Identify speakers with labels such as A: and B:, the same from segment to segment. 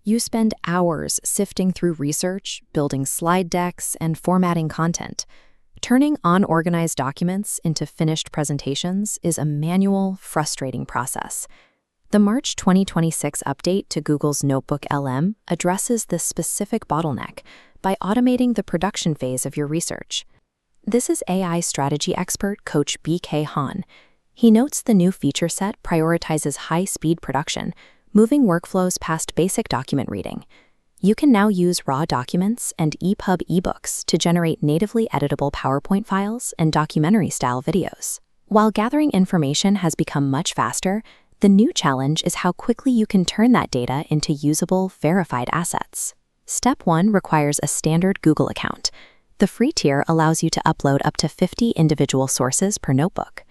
A: You spend hours sifting through research, building slide decks, and formatting content. Turning unorganized documents into finished presentations is a manual, frustrating process. The March 2026 update to Google's NotebookLM addresses this specific bottleneck by automating the production phase of your research. This is AI strategy expert Coach BK Han. He notes the new feature set prioritizes high-speed production, moving workflows past basic document reading. You can now use raw documents and EPUB ebooks to generate natively editable PowerPoint files and documentary-style videos. While gathering information has become much faster, the new challenge is how quickly you can turn that data into usable, verified assets. Step 1 requires a standard Google account. The free tier allows you to upload up to 50 individual sources per notebook.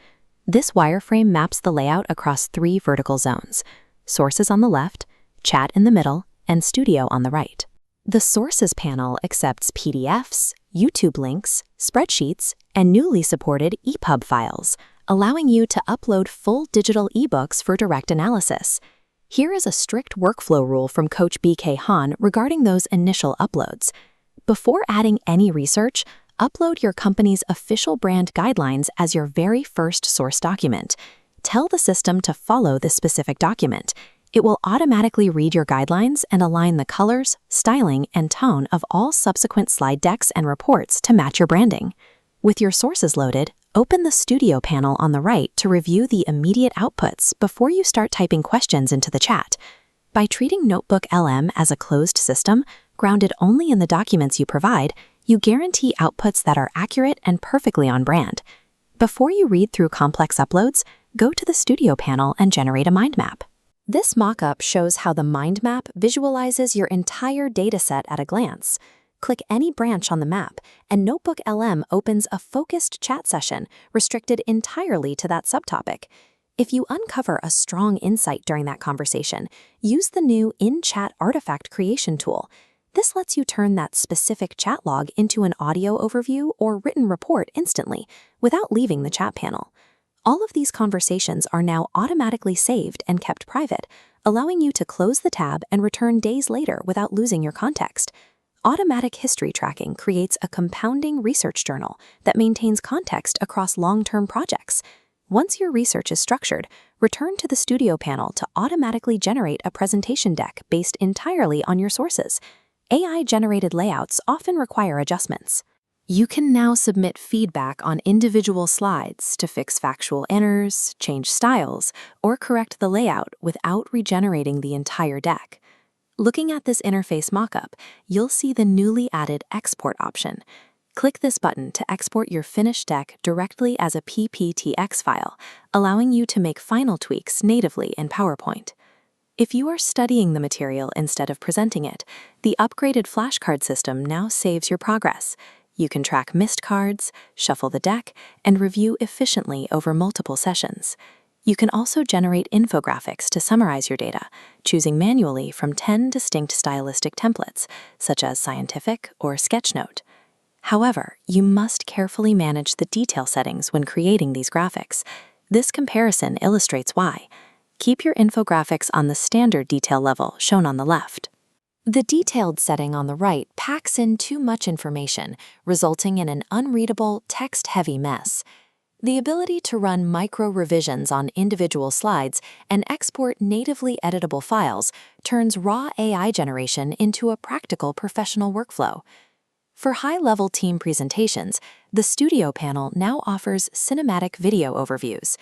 A: This wireframe maps the layout across 3 vertical zones: Sources on the left, Chat in the middle, and Studio on the right. The Sources panel accepts PDFs, YouTube links, spreadsheets, and newly supported EPUB files, allowing you to upload full digital ebooks for direct analysis. Here is a strict workflow rule from Coach BK Han regarding those initial uploads. Before adding any research, upload your company's official brand guidelines as your very first source document. Tell the system to follow this specific document. It will automatically read your guidelines and align the colors, styling, and tone of all subsequent slide decks and reports to match your branding. With your sources loaded, open the Studio panel on the right to review the immediate outputs before you start typing questions into the chat. By treating NotebookLM as a closed system, grounded only in the documents you provide, you guarantee outputs that are accurate and perfectly on brand. Before you read through complex uploads, go to the Studio panel and generate a mind map. This mockup shows how the mind map visualizes your entire dataset at a glance. Click any branch on the map, and NotebookLM opens a focused chat session restricted entirely to that subtopic. If you uncover a strong insight during that conversation, use the new in-chat artifact creation tool. This lets you turn that specific chat log into an audio overview or written report instantly, without leaving the chat panel. All of these conversations are now automatically saved and kept private, allowing you to close the tab and return days later without losing your context. Automatic history tracking creates a compounding research journal that maintains context across long-term projects. Once your research is structured, return to the Studio panel to automatically generate a presentation deck based entirely on your sources. AI-generated layouts often require adjustments. You can now submit feedback on individual slides to fix factual errors, change styles, or correct the layout without regenerating the entire deck. Looking at this interface mockup, you'll see the newly added Export option. Click this button to export your finished deck directly as a PPTX file, allowing you to make final tweaks natively in PowerPoint. If you are studying the material instead of presenting it, the upgraded flashcard system now saves your progress. You can track missed cards, shuffle the deck, and review efficiently over multiple sessions. You can also generate infographics to summarize your data, choosing manually from 10 distinct stylistic templates, such as Scientific or Sketchnote. However, you must carefully manage the detail settings when creating these graphics. This comparison illustrates why. Keep your infographics on the standard detail level shown on the left. The detailed setting on the right packs in too much information, resulting in an unreadable, text-heavy mess. The ability to run micro-revisions on individual slides and export natively editable files turns raw AI generation into a practical professional workflow. For high-level team presentations, the Studio panel now offers cinematic video overviews.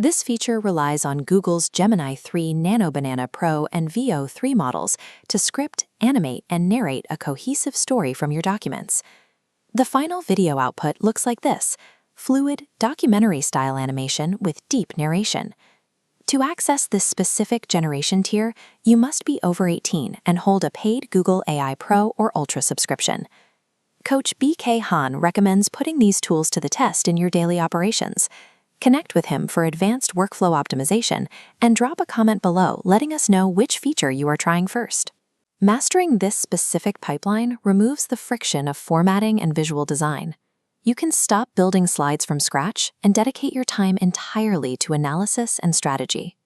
A: This feature relies on Google's Gemini 3 Nano Banana Pro and Veo 3 models to script, animate, and narrate a cohesive story from your documents. The final video output looks like this: fluid, documentary-style animation with deep narration. To access this specific generation tier, you must be over 18 and hold a paid Google AI Pro or Ultra subscription. Coach BK Han recommends putting these tools to the test in your daily operations. Connect with him for advanced workflow optimization and drop a comment below letting us know which feature you are trying first. Mastering this specific pipeline removes the friction of formatting and visual design. You can stop building slides from scratch and dedicate your time entirely to analysis and strategy.